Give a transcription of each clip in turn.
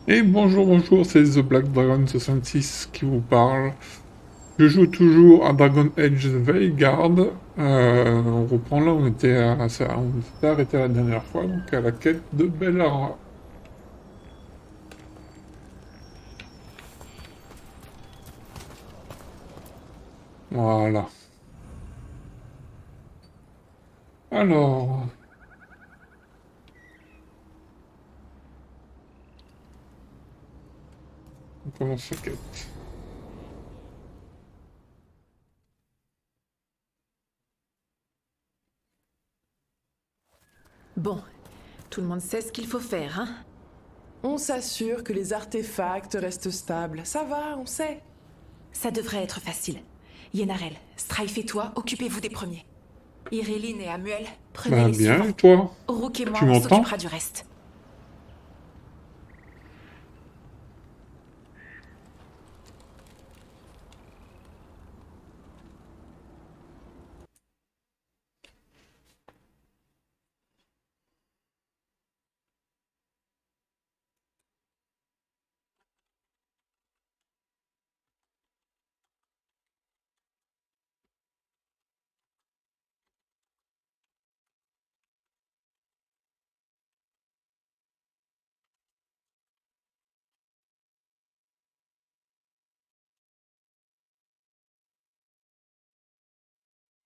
Et bonjour, bonjour, c'est The Black Dragon 66 qui vous parle. Je joue toujours à Dragon Age The Veilguard. On reprend là, on s'était arrêté la dernière fois, donc à la quête de Bellara. Voilà. Alors, on commence la quête. Bon, tout le monde sait ce qu'il faut faire, hein? On s'assure que les artefacts restent stables. Ça va, on sait. Ça devrait être facile. Yenarel, Strife et toi, occupez-vous des premiers. Iréline et Amuel, prenez Bah les bien, suivants. et toi? Rook et moi, Tu on m'entends? s'occupera du reste.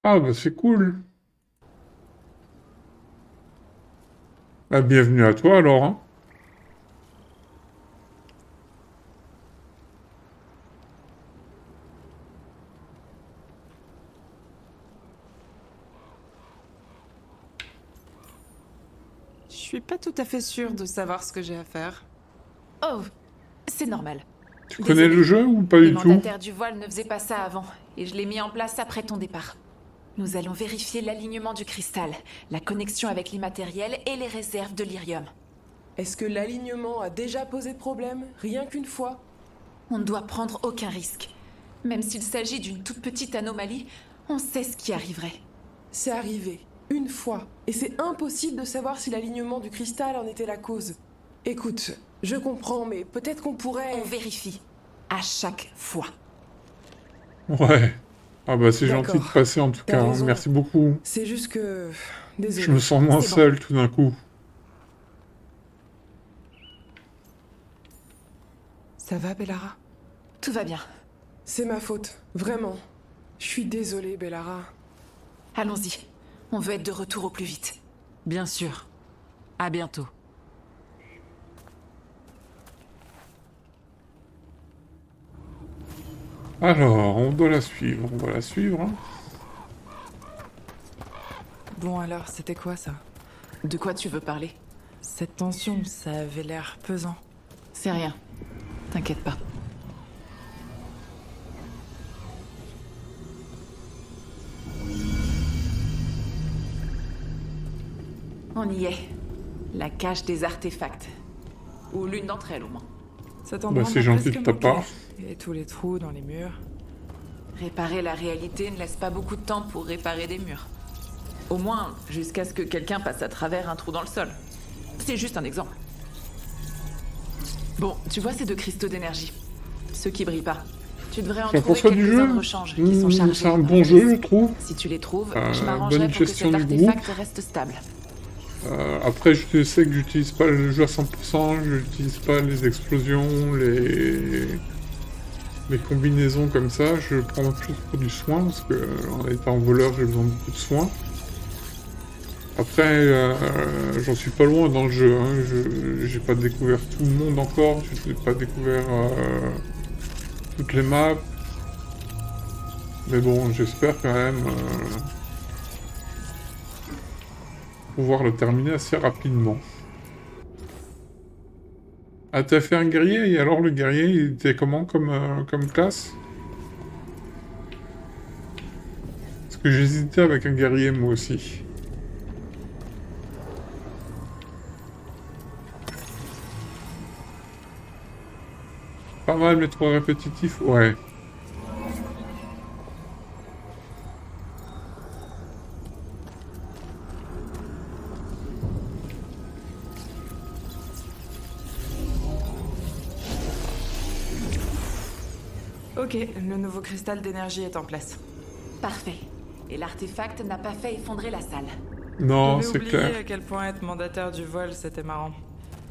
Ah bah c'est cool. Bah bienvenue à toi alors, hein. Je suis pas tout à fait sûre de savoir ce que j'ai à faire. Oh, c'est normal. Tu connais le Désolée. jeu ou pas Les du tout? mandataires du voile ne faisaient pas ça avant, et je l'ai mis en place après ton départ. Nous allons vérifier l'alignement du cristal, la connexion avec l'immatériel et les réserves de lyrium. Est-ce que l'alignement a déjà posé problème, rien qu'une fois? On ne doit prendre aucun risque. Même s'il s'agit d'une toute petite anomalie, on sait ce qui arriverait. C'est arrivé, une fois, et c'est impossible de savoir si l'alignement du cristal en était la cause. Écoute, je comprends, mais peut-être qu'on pourrait... On vérifie. À chaque fois. Ouais. Ah bah c'est gentil de D'accord, passer en tout t'as cas, hein. raison. Merci beaucoup. C'est juste que... Je me Désolé. sens moins C'est bon. seul tout d'un coup. Ça va, Bellara? Tout va bien. C'est ma faute, vraiment. Je suis désolée, Bellara. Allons-y. On veut être de retour au plus vite. Bien sûr. À bientôt. Alors, on doit la suivre, on va la suivre, hein. Bon alors, c'était quoi ça? De quoi tu veux parler? Cette tension, ça avait l'air pesant. C'est rien. T'inquiète pas. On y est. La cache des artefacts. Ou l'une d'entre elles, au moins. Cet Bah endroit c'est m'a gentil presque de ta manqué. part. Et tous les trous dans les murs. Réparer la réalité ne laisse pas beaucoup de temps pour réparer des murs. Au moins, jusqu'à ce que quelqu'un passe à travers un trou dans le sol. C'est juste un exemple. Bon, tu vois ces deux cristaux d'énergie? Ceux qui brillent pas. Tu devrais en C'est pour trouver ça du quelques-uns jeu. de rechange qui sont chargés. C'est un dans bon la jeu, pièce. je trouve. Si tu les trouves, je Bonne m'arrangerai pour que gestion cet du groupe. artefact reste stable. Après, je sais que j'utilise pas le jeu à 100%, je n'utilise pas les explosions, les combinaisons comme ça. Je prends plus pour du soin, parce que en étant voleur, j'ai besoin de beaucoup de soins. Après, j'en suis pas loin dans le jeu, hein. J'ai pas découvert tout le monde encore, je n'ai pas découvert toutes les maps. Mais bon, j'espère quand même pouvoir le terminer assez rapidement. Ah, t'as fait un guerrier, et alors le guerrier, il était comment comme classe? Parce que j'hésitais avec un guerrier, moi aussi. Pas mal, mais trop répétitif, ouais. Ok, le nouveau cristal d'énergie est en place. Parfait. Et l'artefact n'a pas fait effondrer la salle. Non, J'avais c'est oublié clair. à quel point être mandataire du voile, c'était marrant.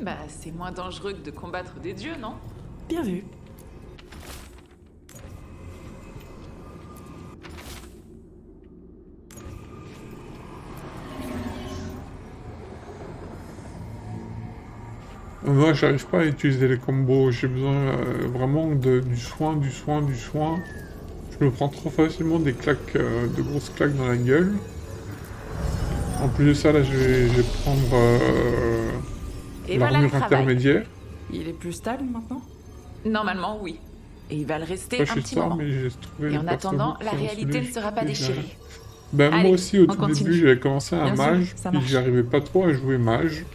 Bah, c'est moins dangereux que de combattre des dieux, non? Bien vu. Moi, j'arrive pas à utiliser les combos. J'ai besoin vraiment du soin, du soin, du soin. Je me prends trop facilement des claques, de grosses claques dans la gueule. En plus de ça, là, je vais prendre Et voilà le l'armure travail. intermédiaire. Il est plus stable maintenant? Normalement, oui. Et il va le rester Moi, un je suis petit tard, moment. mais j'ai trouvé Et en le attendant, perso la qui est réalité celui ne sera pas que j'avais. déchirée. Ben, Allez, moi aussi, au on tout continue. début, j'avais commencé un Bien sûr, mage, ça puis marche. j'arrivais pas trop à jouer mage.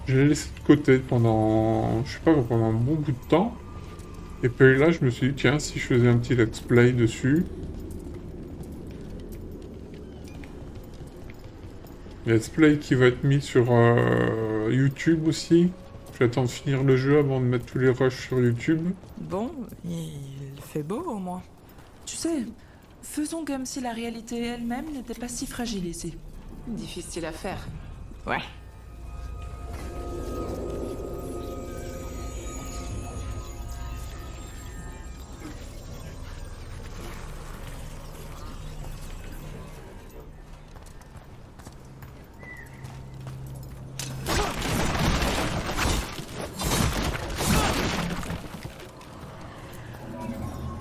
Je l'ai laissé de côté pendant, je sais pas, pendant un bon bout de temps. Et puis là, je me suis dit, tiens, si je faisais un petit let's play dessus. Let's play qui va être mis sur YouTube aussi. J'attends de finir le jeu avant de mettre tous les rushs sur YouTube. Bon, il fait beau au moins. Tu sais, faisons comme si la réalité elle-même n'était pas si fragile ici. Difficile à faire. Ouais.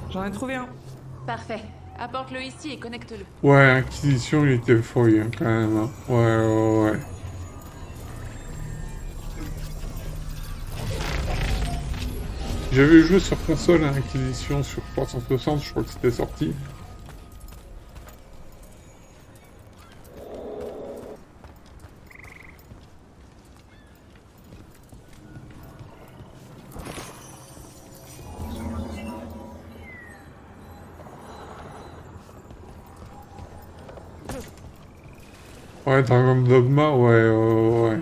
J'en ai trouvé un. Parfait. Apporte-le ici et connecte-le. Ouais, Inquisition, il était fouille hein, quand même. Hein. Ouais. J'avais joué sur console à Inquisition sur 360, je crois que c'était sorti. Ouais, Dragon Dogma, ouais.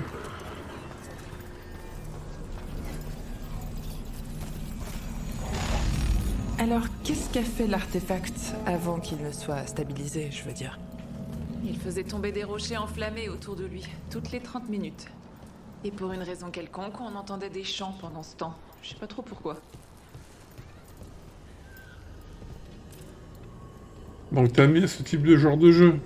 Alors, qu'est-ce qu'a fait l'artefact avant qu'il ne soit stabilisé, je veux dire? Il faisait tomber des rochers enflammés autour de lui, toutes les 30 minutes. Et pour une raison quelconque, on entendait des chants pendant ce temps. Je sais pas trop pourquoi. Donc t'as mis ce type de genre de jeu.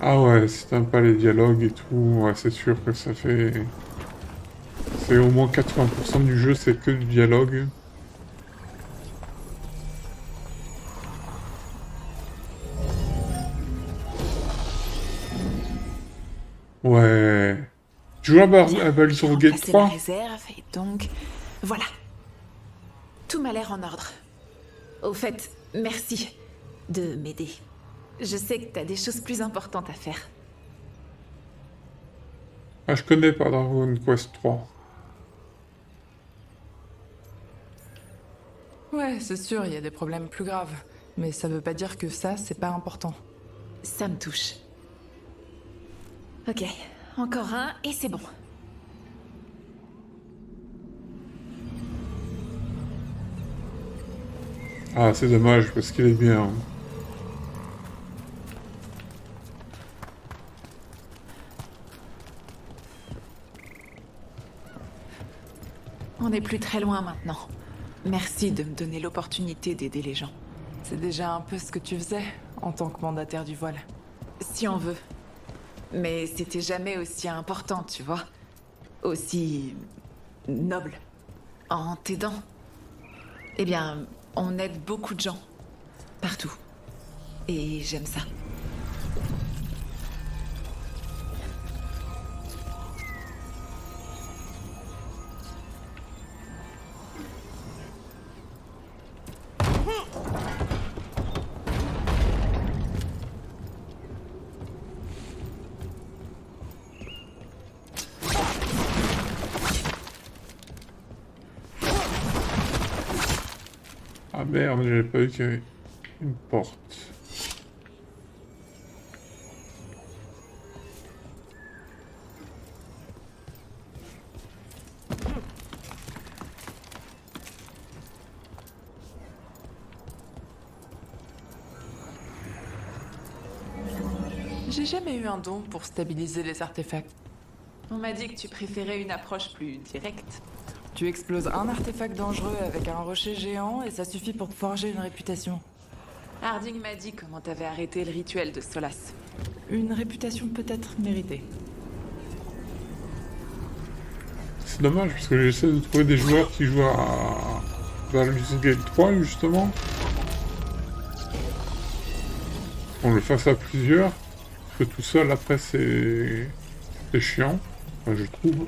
Ah ouais, si t'aimes pas les dialogues et tout, ouais, c'est sûr que ça fait... C'est au moins 80% du jeu, c'est que du dialogue. Ouais. Tu joues à Baldur's J'ai Gate remplacé la 3? réserve et donc... Voilà. Tout m'a l'air en ordre. Au fait, merci de m'aider. Je sais que t'as des choses plus importantes à faire. Ah, je connais pas Dragon Quest 3. Ouais, c'est sûr, il y a des problèmes plus graves. Mais ça veut pas dire que ça, c'est pas important. Ça me touche. Ok, encore un et c'est bon. Ah, c'est dommage, parce qu'il est bien. On n'est plus très loin maintenant. Merci de me donner l'opportunité d'aider les gens. C'est déjà un peu ce que tu faisais en tant que mandataire du voile. Si on veut. Mais c'était jamais aussi important, tu vois. Aussi... noble. En t'aidant. Eh bien, on aide beaucoup de gens. Partout. Et j'aime ça. Ah merde, j'avais pas vu qu'il y avait une porte. J'ai jamais eu un don pour stabiliser les artefacts. On m'a dit que tu préférais une approche plus directe. Tu exploses un artefact dangereux avec un rocher géant et ça suffit pour te forger une réputation. Harding m'a dit comment t'avais arrêté le rituel de Solas. Une réputation peut-être méritée. C'est dommage parce que j'essaie de trouver des joueurs qui jouent à Baldur's Gate 3 justement. On le fasse à plusieurs. Parce que tout seul après c'est chiant. Enfin, je trouve.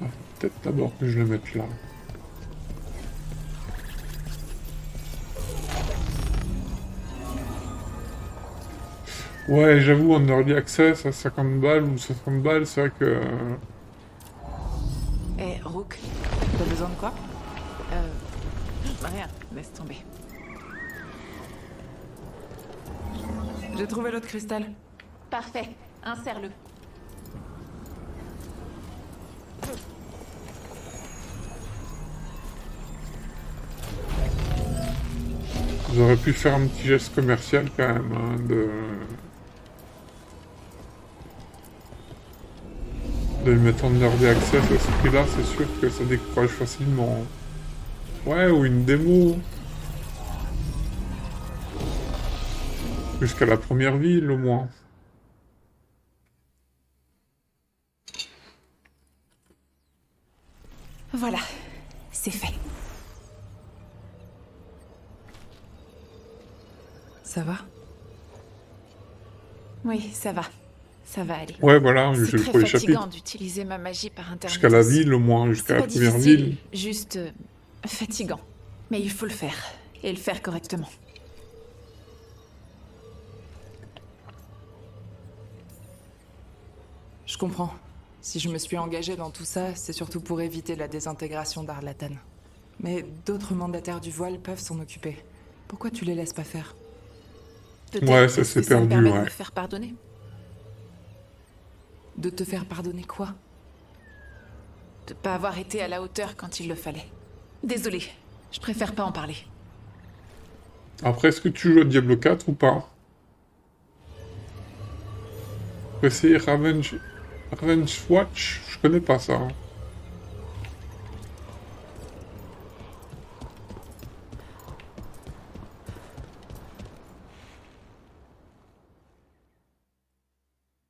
Ah, peut-être d'abord que je le mette là. Ouais, j'avoue, en early access à 50 balles ou 60 balles, c'est vrai que... Eh, Rook, T'as besoin de quoi? rien, laisse tomber. J'ai trouvé l'autre cristal. Parfait, insère-le. Vous auriez pu faire un petit geste commercial quand même, hein, de le mettre en early access à ce prix-là, c'est sûr que ça décourage facilement. Ouais, ou une démo. Jusqu'à la première ville, au moins. Voilà, c'est fait. Ça va? Oui, ça va. Ça va aller. Ouais, voilà, C'est j'ai le très premier fatigant chapitre. d'utiliser ma magie par internet. Jusqu'à la aussi. ville, au moins, C'est jusqu'à pas la première difficile, ville. juste fatigant. Mais il faut le faire. Et le faire correctement. Je comprends. Si je me suis engagée dans tout ça, c'est surtout pour éviter la désintégration d'Arlatan. Mais d'autres mandataires du voile peuvent s'en occuper. Pourquoi tu les laisses pas faire? Peut-être Ouais, ça parce s'est que ça me perdu, permet de ouais. me faire pardonner. De te faire pardonner quoi? De pas avoir été à la hauteur quand il le fallait. Désolée, je préfère pas en parler. Après, est-ce que tu joues à Diablo 4 ou pas? Faut essayer Revenge Watch? Je connais pas ça. Hein.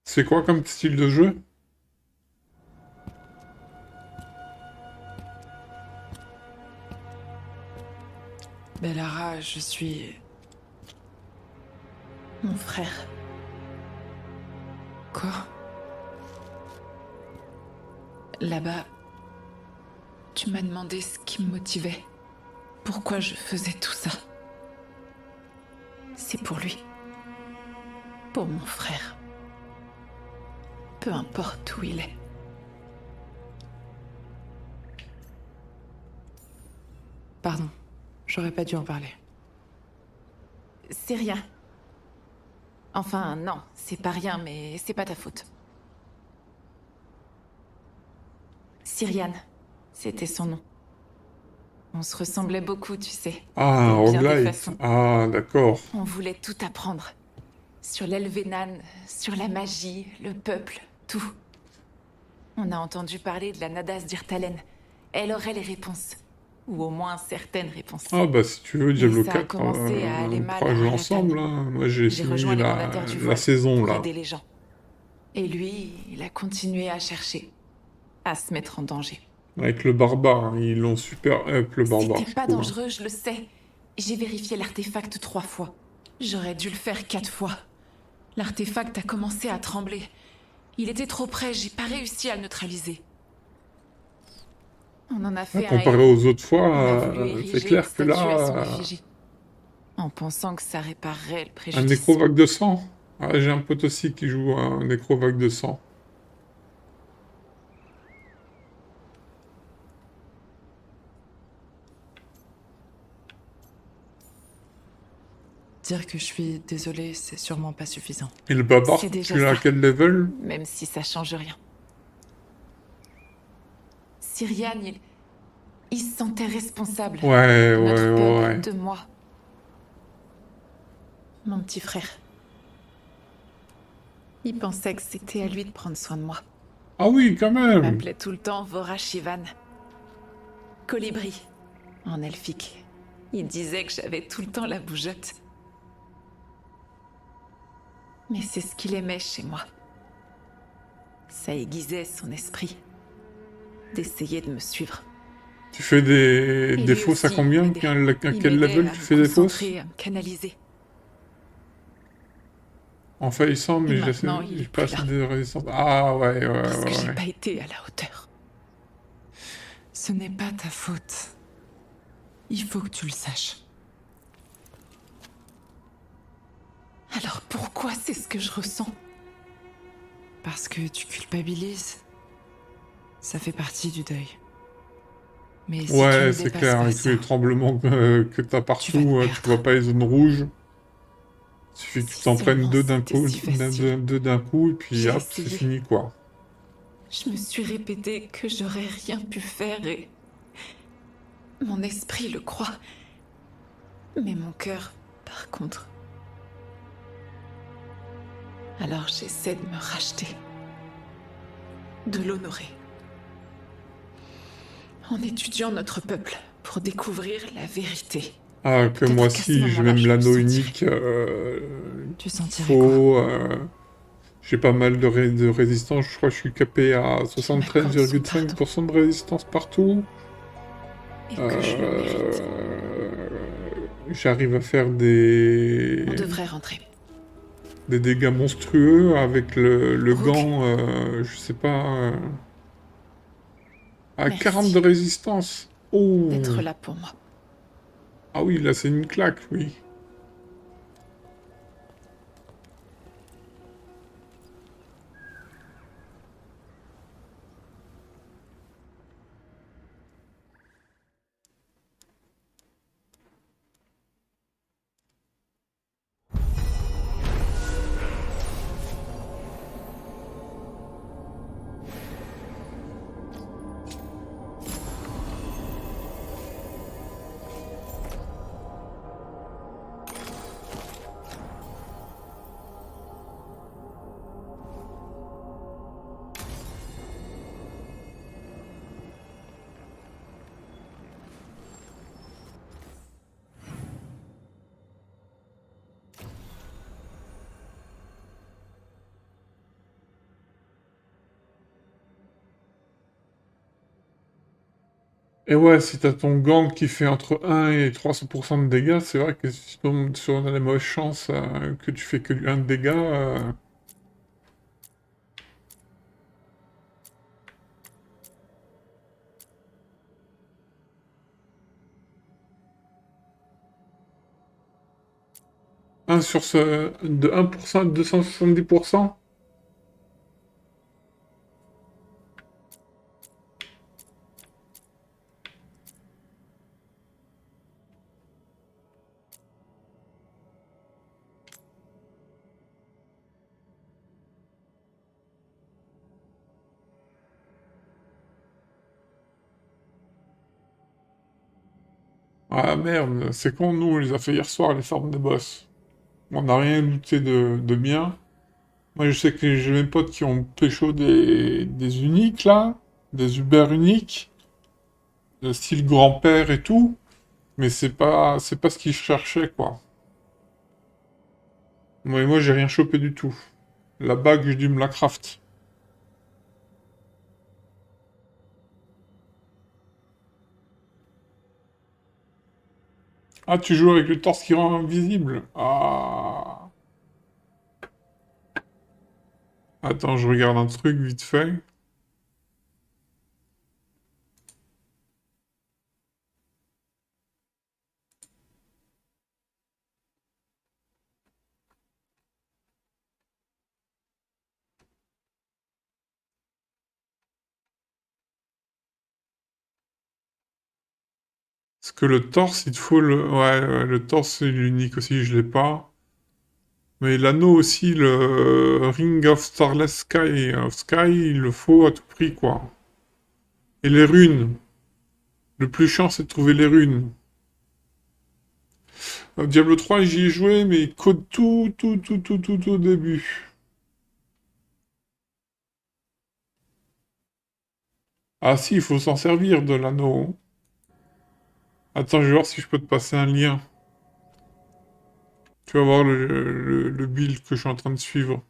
C'est quoi comme style de jeu? Bellara, je suis... Mon frère. Quoi? Là-bas, tu m'as demandé ce qui me motivait. Pourquoi je faisais tout ça. C'est pour lui. Pour mon frère. Peu importe où il est. Pardon, j'aurais pas dû en parler. C'est rien. Enfin, non, c'est pas rien, mais c'est pas ta faute. Cyriane, c'était son nom. On se ressemblait beaucoup, tu sais. Ah, De bien des roguelite. façons. Ah, d'accord. On voulait tout apprendre. Sur l'Elvenan, sur la magie, le peuple, tout. On a entendu parler de la Nadas d'Irtalen. Elle aurait les réponses. Ou au moins certaines réponses. Ah bah si tu veux, Diablo ça a 4, commencé à aller on mal pourra à jouer Arlatan. ensemble. Hein. Moi j'ai J'ai fini rejoint les mandataires du la voile saison pour là. aider les gens. Et lui, il a continué à chercher, à se mettre en danger. Avec le barbare, hein. Ils l'ont super up le barbare. C'était je pas trouve, hein. dangereux, je le sais. J'ai vérifié l'artefact 3 fois. J'aurais dû le faire 4 fois. L'artefact a commencé à trembler. Il était trop près, j'ai pas réussi à le neutraliser. On en a fait un Comparé héros. aux autres fois, On a voulu ériger c'est clair une que statue à son là, effigie. En pensant que ça réparerait le un préjudice. nécrovague de sang. Ah, j'ai un pote aussi qui joue un nécrovague de sang. Dire que je suis désolée, c'est sûrement pas suffisant. Et le barbare, C'est déjà tu l'as à ça. quel level? Même si ça change rien. Syrian, il se sentait responsable. Ouais, De notre ouais, peuple, ouais. de moi. Mon petit frère. Il pensait que c'était à lui de prendre soin de moi. Ah oui, quand Il même. m'appelait tout le temps Vorashivan. Colibri, en elfique. Il disait que j'avais tout le temps la bougeotte. Mais c'est ce qu'il aimait chez moi. Ça aiguisait son esprit. D'essayer de me suivre. Tu fais des Et lui fausses à aussi, il combien? m'aidait. À Il quel m'aidait level à tu me fais des fausses? concentrer, à me canaliser. En faillissant, Et mais maintenant, il j'ai est pas plus assez là. de résistance. Ah ouais, ouais, Parce que ouais, j'ai ouais. pas été à la hauteur. Ce n'est pas ta faute. Il faut que tu le saches. Alors pourquoi c'est ce que je ressens? Parce que tu culpabilises. Ça fait partie du deuil. Mais si tu Ouais, ne c'est dépasses clair, pas avec tous ça, les tremblements que t'as tu vas te partout, tu vois perdre. pas les zones rouges. Il suffit que tu Si t'en prennes seulement deux d'un c'était coup, si facile. deux d'un coup, et puis J'ai hop, c'est essayé. fini, quoi. Je me suis répété que j'aurais rien pu faire et... Mon esprit le croit. Mais mon cœur, par contre... Alors j'essaie de me racheter. De l'honorer. En étudiant notre peuple pour découvrir la vérité. Ah, que moi Peut-être qu'à ce aussi, j'ai moment-là, même je le l'anneau sentirai. unique, Tu sentirais quoi? faux, j'ai pas mal de résistance, je crois que je suis capé à Qu'il m'accorde son pardon 73,5% de résistance partout. et que je le Euh, mérite. J'arrive à faire On devrait rentrer. des dégâts monstrueux avec le Brooke, gant, je sais pas, à 40 de merci résistance. Oh! d'être là pour moi. Ah oui, là c'est une claque, oui. Et ouais, si t'as ton gant qui fait entre 1 et 300% de dégâts, c'est vrai que si tu tombes sur la mauvaise chance que tu fais que 1 de dégâts, de 1% à 270%. Ah merde, c'est con, nous on les a fait hier soir, les formes des boss. On n'a rien looté de bien. Moi je sais que j'ai mes potes qui ont pécho des uniques là, des Uber uniques, de style grand-père et tout, mais c'est pas ce qu'ils cherchaient quoi. Moi j'ai rien chopé du tout. La bague, j'ai dû me la craft. Ah, tu joues avec le torse qui rend invisible. Ah. Attends, je regarde un truc vite fait. Parce que le torse, il te faut le... Ouais, ouais, le torse, c'est l'unique aussi, je l'ai pas. Mais l'anneau aussi, le Ring of Starless Sky, il le faut à tout prix, quoi. Et les runes. Le plus chiant, c'est de trouver les runes. Diablo 3, j'y ai joué, mais code tout au début. Ah si, il faut s'en servir de l'anneau. Attends, je vais voir si je peux te passer un lien. Tu vas voir le build que je suis en train de suivre.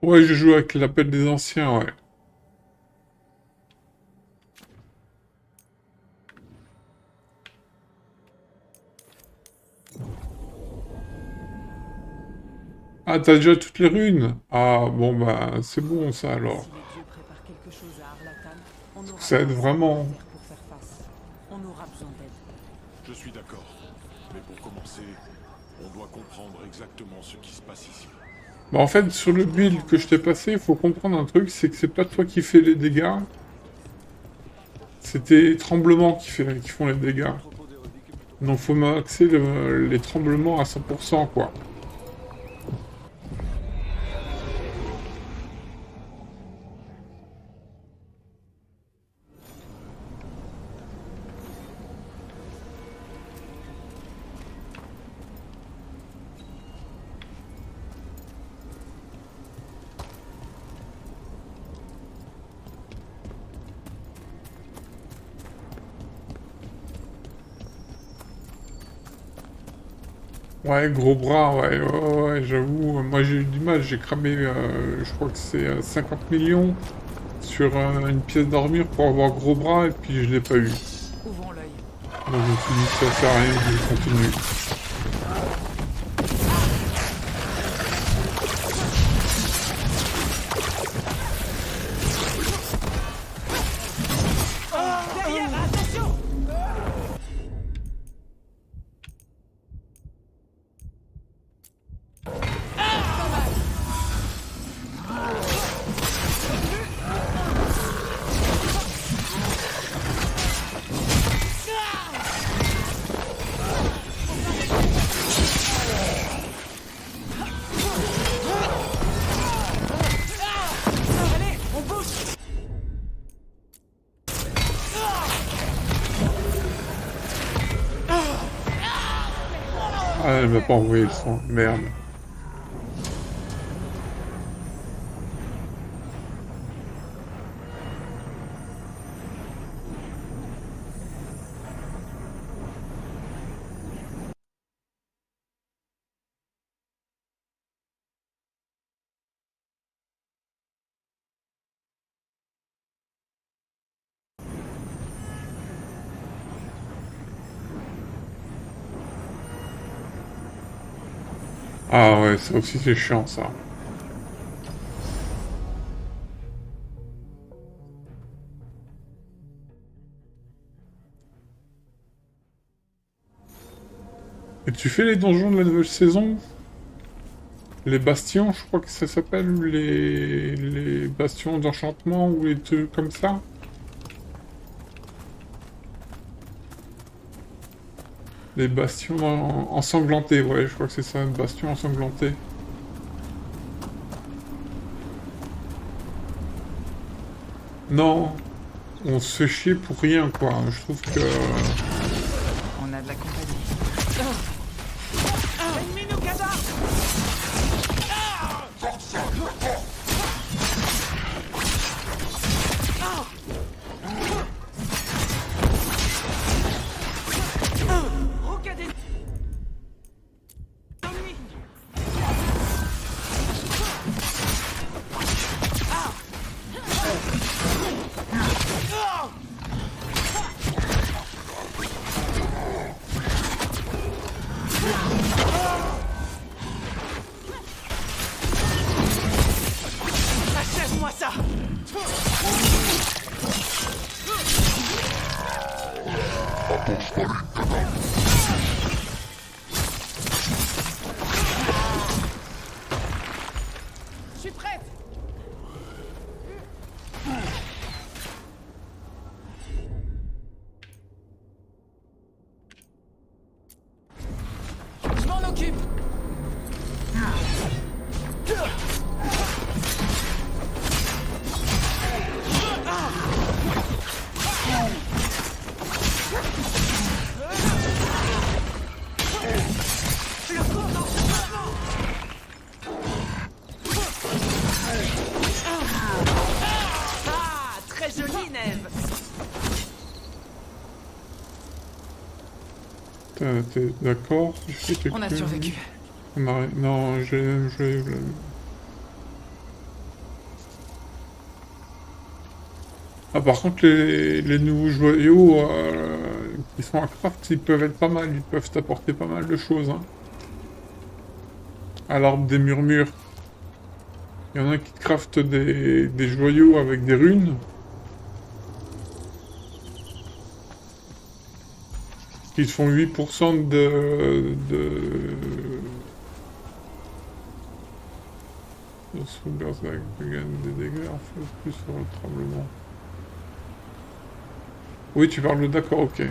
Ouais, je joue avec l'appel des anciens, ouais. Ah, t'as déjà toutes les runes? Ah, bon, bah, c'est bon, ça, alors. Si les dieux préparent quelque chose à Arlathan, on aura Ça aide besoin vraiment. de terre pour faire face. On aura besoin d'aide. Je suis d'accord. Mais pour commencer, on doit comprendre exactement ce qui se passe ici. Bah, en fait, sur le build que je t'ai passé, il faut comprendre un truc, c'est que c'est pas toi qui fais les dégâts. C'était les tremblements qui font les dégâts. Donc faut maxer les tremblements à 100%, quoi. Ouais, gros bras, ouais, j'avoue. Moi j'ai eu du mal, j'ai cramé, je crois que c'est 50 millions sur une pièce d'armure pour avoir gros bras, et puis je l'ai pas eu. Ouvrons l'œil. Donc je me suis dit que ça sert à rien que je continue. Ah, elle m'a pas envoyé le son, merde. Ah ouais, ça aussi c'est chiant, ça. Et tu fais les donjons de la nouvelle saison? Les bastions, je crois que ça s'appelle, ou les bastions d'enchantement, ou les trucs comme ça? Les bastions ensanglantés, ouais, je crois que c'est ça, bastion ensanglanté. Non, on se fait chier pour rien, quoi. Je trouve que... On a de la compagnie. Je suis prête. Je m'en occupe. Ah, très jolie, Neve. T'es d'accord? Je fais quelque On a chose. survécu. Non, j'ai... Ah, par contre, les nouveaux joyaux qui sont à craft, ils peuvent être pas mal, ils peuvent t'apporter pas mal de choses. Hein. À l'arbre des murmures. Il y en a qui te craftent des joyaux avec des runes. Qui te font 8% de sauvegarde des dégâts en fait, plus sur le tremblement. Oui, tu parles de d'accord, ok.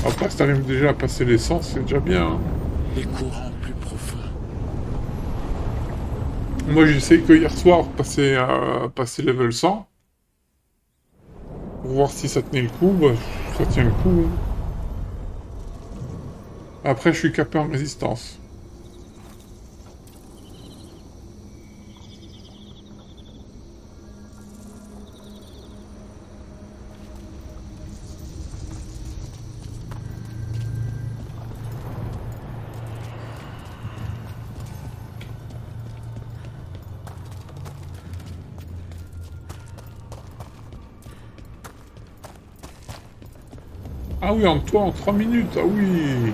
Après, si t'arrives déjà à passer l'essence, c'est déjà bien. Hein. Les courants plus profonds. Moi, j'ai essayé que hier soir passer level 100. Pour voir si ça tenait le coup. Bah, ça tient le coup. Hein. Après, je suis capé en résistance. Ah oui, en 3 minutes, ah oui.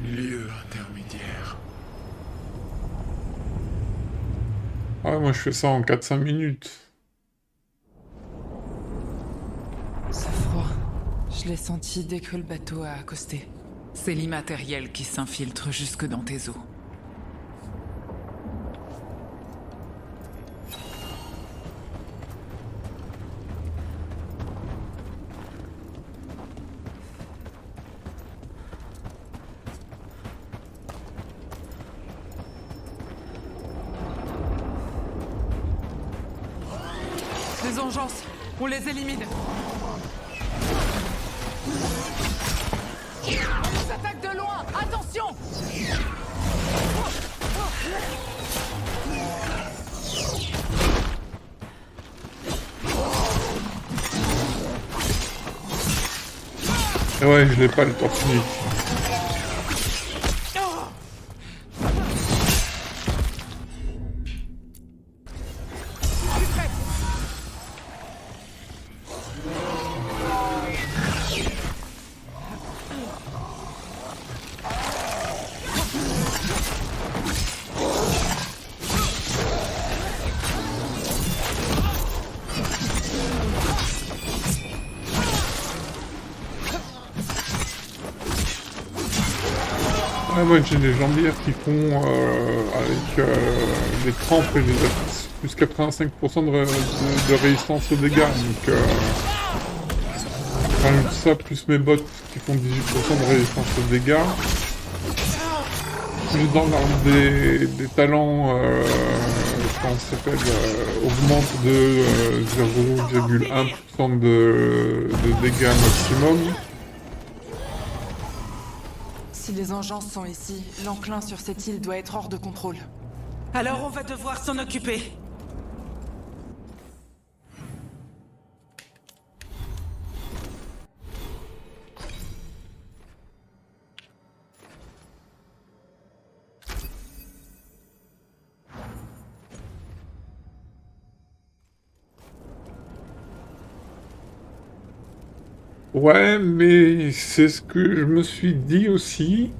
Lieu intermédiaire. Ah, moi, je fais ça en 4-5 minutes. C'est froid. Je l'ai senti dès que le bateau a accosté. C'est l'immatériel qui s'infiltre jusque dans tes os. Les engences, on les élimine. On nous attaque de loin, attention! Ah ouais, je l'ai pas le torse unique. Ah, moi j'ai des jambières qui font avec des crampes et des plus 85% de résistance aux dégâts. Donc rajoute ça plus mes bottes qui font 18% de résistance aux dégâts. Plus dans l'arme des talents, comment ça s'appelle, augmente de 0,1% de dégâts maximum. Si les engences sont ici, l'enclin sur cette île doit être hors de contrôle. Alors on va devoir s'en occuper. Ouais, mais c'est ce que je me suis dit aussi.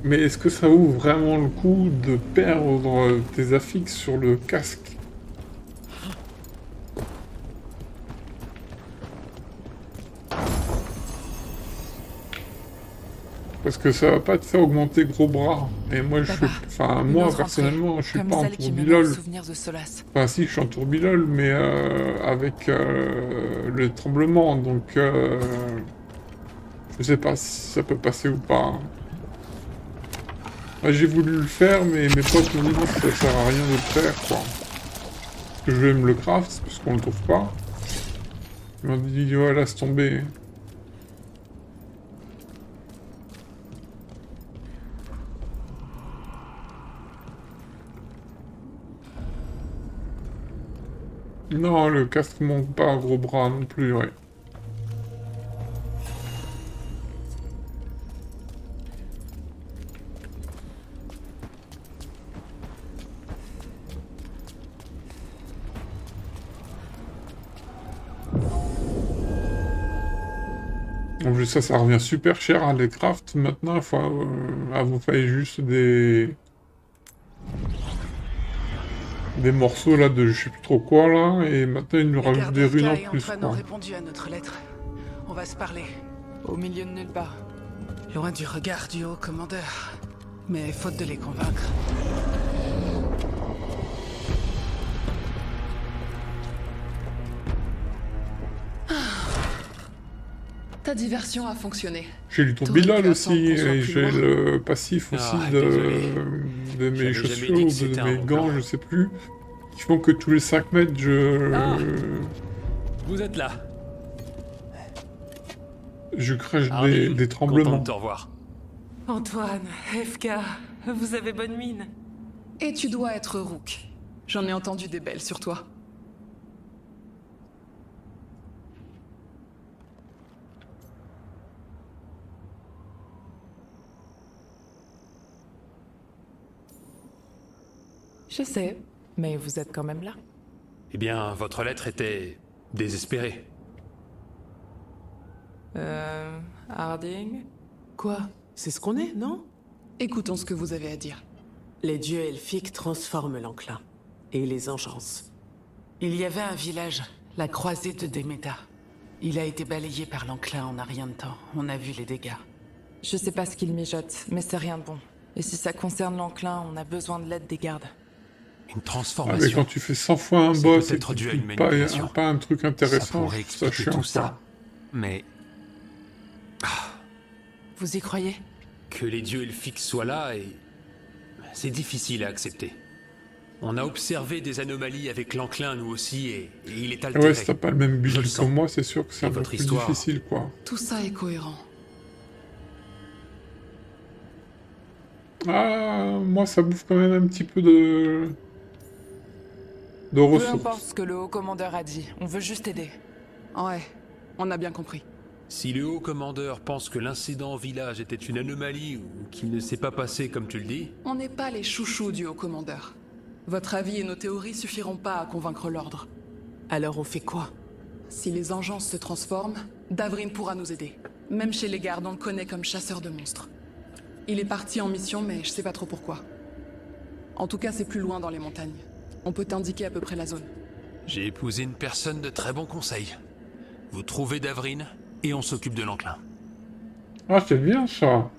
Mais est-ce que ça vaut vraiment le coup de perdre tes affixes sur le casque? Parce que ça va pas te faire augmenter gros bras. Et moi, je suis... Papa, Enfin, une moi, autre entrée, personnellement, je suis comme pas en celle qui me donne tourbilole. le souvenir de Solas. Enfin, si, je suis en tourbilole, mais avec le tremblement. Donc, je sais pas si ça peut passer ou pas. Moi, j'ai voulu le faire, mais mes potes m'ont dit non, ça sert à rien de le faire, quoi. Parce que je vais me le craft, parce qu'on le trouve pas. Ils m'ont dit, ouais, laisse tomber. Non, le casque manque pas un gros bras non plus, ouais. En plus, ça revient super cher à les craft maintenant. Enfin, vous faites juste des morceaux là de je sais plus trop quoi là, et maintenant ils nous La rajoutent des runes en Gardeska et plus, Antoine quoi. ont répondu à notre lettre. On va se parler. Au milieu de nulle part. Loin du regard du haut commandeur. Mais faute de les convaincre. Ta diversion a fonctionné. J'ai lu ton T'aurais bilal pu aussi, attendre qu'on soit et plus j'ai loin. le passif aussi Ah, désolé. de mes J'avais jamais chaussures dit ou que c'était de un mes bon gants, plan. je sais plus, qui font que tous les 5 mètres Ah. Vous êtes là. je crache Harding, des content tremblements. de te revoir. Antoine, FK, vous avez bonne mine. Et tu dois être Rook. J'en ai entendu des belles sur toi. Je sais, mais vous êtes quand même là. Eh bien, votre lettre était désespérée. Harding? Quoi? C'est ce qu'on est, non? Écoutons ce que vous avez à dire. Les dieux elfiques transforment l'enclin et les engencent. Il y avait un village, la croisée de Déméta. Il a été balayé par l'enclin en un rien de temps. On a vu les dégâts. Je sais pas ce qu'il mijote, mais c'est rien de bon. Et si ça concerne l'enclin, on a besoin de l'aide des gardes. Une Ah, mais transformation. quand tu fais 100 fois un C'est boss et peut-être que dû à tu une trouves pas, manipulation. pas un truc Ça intéressant, pourrait je trouve ça expliquer chiant, tout quoi. ça. Mais Vous y croyez? que les dieux elfiques soient là, et c'est difficile à accepter. On a observé des anomalies avec l'enclin, nous aussi, et il est Ah altéré. ouais, si t'as pas le même Je build le que sens. moi, c'est sûr que c'est Et un peu votre plus histoire. difficile, quoi. Tout ça est cohérent. Ah, moi, ça bouffe quand même un petit peu de Peu ressources. importe ce que le haut commandeur a dit, on veut juste aider. Ouais, on a bien compris. Si le haut commandeur pense que l'incident au village était une anomalie ou qu'il ne s'est pas passé comme tu le dis, On n'est pas les chouchous du haut commandeur. Votre avis et nos théories suffiront pas à convaincre l'ordre. Alors on fait quoi? Si les engences se transforment, Davrin pourra nous aider. Même chez les gardes, on le connaît comme chasseur de monstres. Il est parti en mission, mais je sais pas trop pourquoi. En tout cas, c'est plus loin dans les montagnes. On peut t'indiquer à peu près la zone. j'ai épousé une personne de très bons conseils. Vous trouvez Davrin, et on s'occupe de l'enclin. Ah, c'est bien, ça.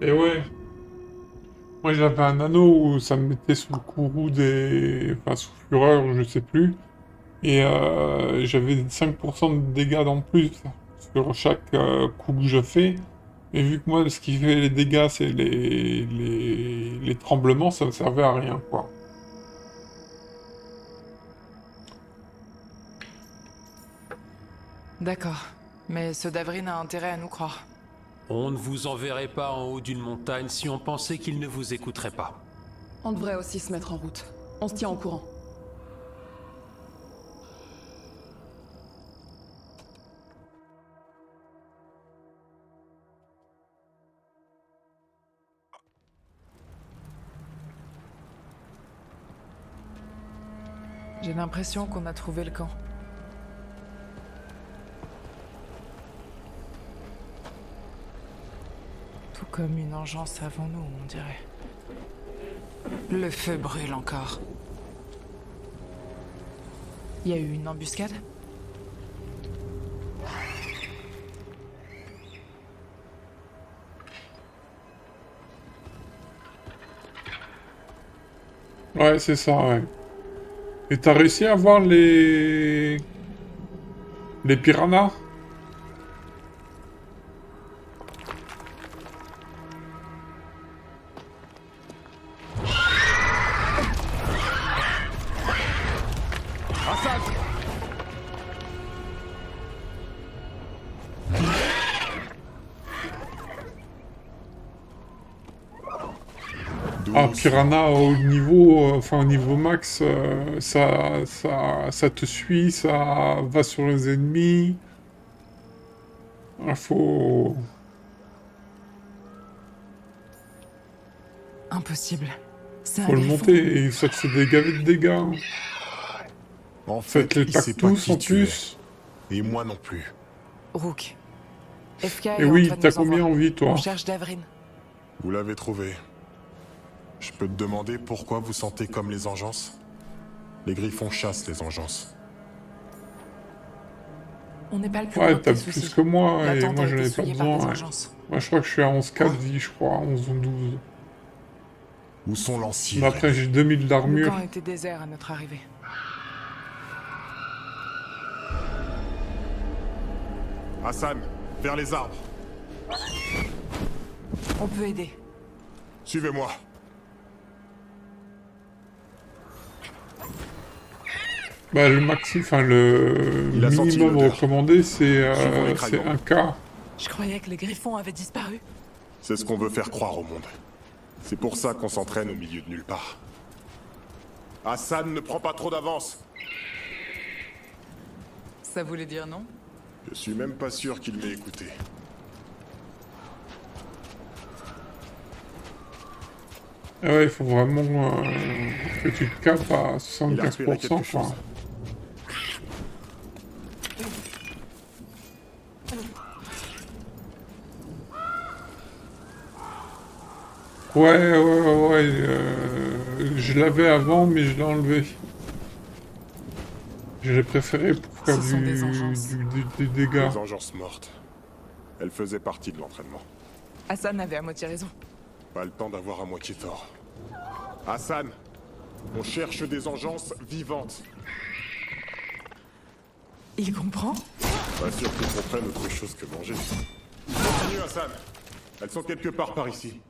Et ouais. Moi, j'avais un anneau où ça me mettait sous le courroux des... Enfin, sous fureur, je sais plus. Et j'avais 5% de dégâts en plus sur chaque coup que je fais. Et vu que moi, ce qui fait les dégâts, c'est les tremblements, ça ne servait à rien, quoi. D'accord. Mais ce Davrin a intérêt à nous croire. On ne vous enverrait pas en haut d'une montagne si on pensait qu'il ne vous écouterait pas. On devrait aussi se mettre en route. On se tient au courant. J'ai l'impression qu'on a trouvé le camp. Tout comme une engeance avant nous, on dirait. Le feu brûle encore. Il y a eu une embuscade? Ouais, c'est ça, ouais. Et t'as réussi à voir les piranhas? Ah, Piranha au niveau, enfin au niveau max, ça te suit, ça va sur les ennemis. Il faut... Impossible. C'est un Faut le griffon. monter et ça te fait des gavets de dégâts. En Ça fait, te les il tape sait pas tous qui en tu es. plus. Et moi non plus. Rook. FK Et oui, Antoine t'as nous envoient. combien en vie, toi? On cherche Davrin. Vous l'avez trouvé. Je peux te demander pourquoi vous sentez comme les engeances? Les griffons chassent les engeances. On n'est pas le plus Ouais, gros t'as des plus soucis. que moi, La et tente moi a j'en été ai pas souillée par besoin. des Ouais. engeances. Moi je crois que je suis à 11,4 vie, je crois, 11 ou 12. Où sont l'ancien? Mais après j'ai 2000 Le d'armure. camp était désert à notre arrivée. Hassan, vers les arbres. On peut aider. Suivez-moi. Bah le maxi, enfin le Il a senti minimum l'odeur. recommandé c'est Suivons les crayons. 1K. Je croyais que les griffons avaient disparu. C'est ce qu'on veut faire croire au monde. C'est pour ça qu'on s'entraîne au milieu de nulle part. Hassan ne prend pas trop d'avance. Ça voulait dire non? Je suis même pas sûr qu'il m'ait écouté. Ah ouais, il faut vraiment que tu te capes à Il a repéré 75%. quelque chose. Quoi. Ouais, je l'avais avant, mais je l'ai enlevé. Je l'ai préféré pour faire Ce sont des du engeances. dégâts. Les engeances mortes. Elles faisaient partie de l'entraînement. Hassan avait à moitié raison. Pas le temps d'avoir à moitié tort. Hassan, on cherche des engeances vivantes. Il comprend? Pas sûr qu'ils comprennent autre chose que manger. Continue, Hassan. Elles sont quelque part par ici.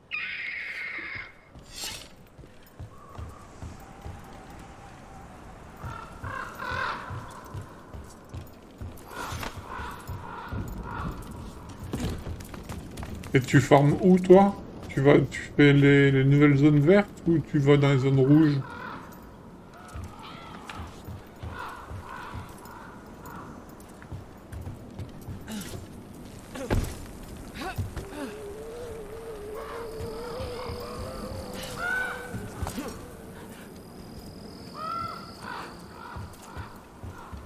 Et tu farmes où, toi? Tu fais les nouvelles zones vertes ou tu vas dans les zones rouges?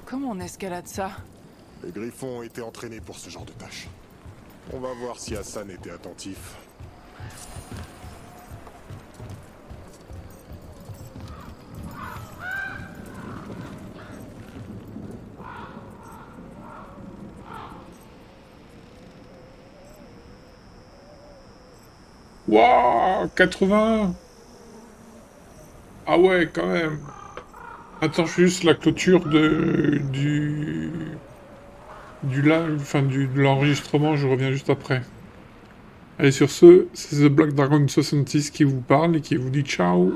Comment on escalade ça? Les griffons ont été entraînés pour ce genre de tâche. On va voir si Hassan était attentif. Waouh, 80. Ah ouais, quand même. Attends, je fais juste la clôture du live, enfin de l'enregistrement, je reviens juste après. Allez, sur ce, c'est The Black Dragon 66 qui vous parle et qui vous dit ciao.